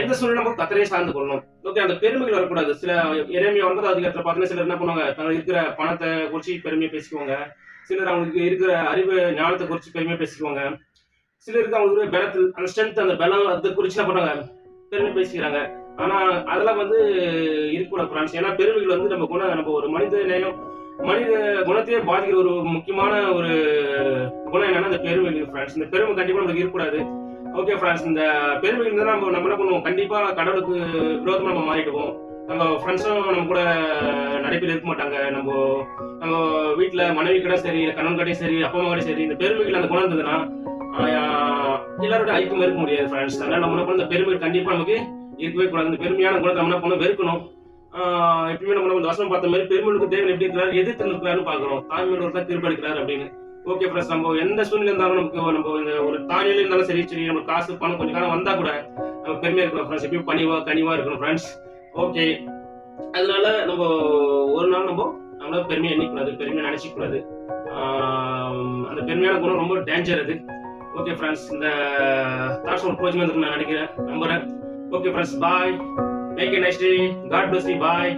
எந்த சூழ்நிலை நம்ம கத்தரையே சார்ந்து கொள்ளணும். ஓகே, அந்த பெருமைகள் வரக்கூடாது. சில எரேமியா 9வது அதிகாரத்துல பார்த்தீங்கன்னா, சிலர் என்ன பண்ணுவாங்க, தங்களுக்கு இருக்கிற பணத்த குறிச்சு பெருமையா பேசிக்குவாங்க. சிலர் அவங்களுக்கு இருக்கிற அறிவு, ஞானத்த குறிச்சு பெருமையா பேசிக்குவாங்க. சிலருக்கு அவங்களுக்கு இருக்கிற பலத்தில் அந்த ஸ்ட்ரென்த், அந்த பலம் அத குறிச்சு என்ன பண்ணுவாங்க, பெருமை பேசிக்கிறாங்க. ஆனா, அதெல்லாம் வந்து இருக்கக்கூடாது ஃபிரெண்ட்ஸ். ஏன்னா பெருமைகள் வந்து நம்ம ஒரு மனித நேயம், மனித குணத்தையே பாதிக்கிற ஒரு முக்கியமான ஒரு குணம் என்னன்னா, இந்த பெருமைகள் ஃபிரெண்ட்ஸ். இந்த பெருமை கண்டிப்பா நமக்கு இருக்கக்கூடாது. ஓகே ஃபிரெண்ட்ஸ், இந்த பெருமைகள் இருந்தா நம்ம என்ன பண்ணுவோம், கண்டிப்பா கடவுளுக்கு விரோதமா நம்ம மாறிடுவோம். நம்ம ஃப்ரெண்ட்ஸும் நம்ம கூட நெறைய பேர் இருக்க மாட்டாங்க. நம்ம வீட்ல மனைவி கூட சரி, இல்ல கணவன் கிட்டயும் சரி, அப்பா அம்மா கிட்டயும் சரி, இந்த பெருமைகள் அந்த குணம் இருந்ததுன்னா, ஆ எல்லாரோட ஐக்கியமா இருக்க முடியாது ஃபிரெண்ட்ஸ். அதனால நம்ம என்ன பண்ணணும், இந்த பெருமைகள் கண்டிப்பா நமக்கு இருக்கவே கூடாது. இந்த பெருமையான குணத்த நம்ம என்ன பண்ணணும், வெறுக்கணும். எப்பயுமே நம்ம இந்த வசனம் பார்த்த மாரி, பெருமைகளுக்கு தேவன் எப்படி இருக்கிறார், எதிர்த்து நிற்கிறாருன்னு பார்க்கிறோம். தாழ்மையுள்ளவருக்கு தான் தீர்ப்பு அளிக்கிறார் அப்படின்னு. ஓகே ஃபிரெண்ட்ஸ், நம்ம எந்த சூழ்நிலை இருந்தாலும் நம்ம இந்த ஒரு தாழ்நிலையில இருந்தாலும் சரி, நமக்கு காசு, பணம் கொஞ்ச காலம் வந்தா கூட நம்ம பெருமையா இருக்கணும் ஃபிரெண்ட்ஸ். எப்பயும் பணிவா, கனிவா இருக்கணும் ஃபிரெண்ட்ஸ். ஓகே, அதனால ஒரு நாள் நம்மளால பெருமையா எண்ணிக்கூடாது, பெருமையா நினைச்சிக்க கூடாது. அந்த பெருமையான குணம் ரொம்ப டேஞ்சர் அது. ஓகே ஃபிரெண்ட்ஸ், இந்த தாட்ஸ் உங்களுக்கு பிரோஜனமா இருக்கும்னு நான் நினைக்கிறேன், நம்புறேன். Okay friends, bye. Make a nice day. God bless you. Bye.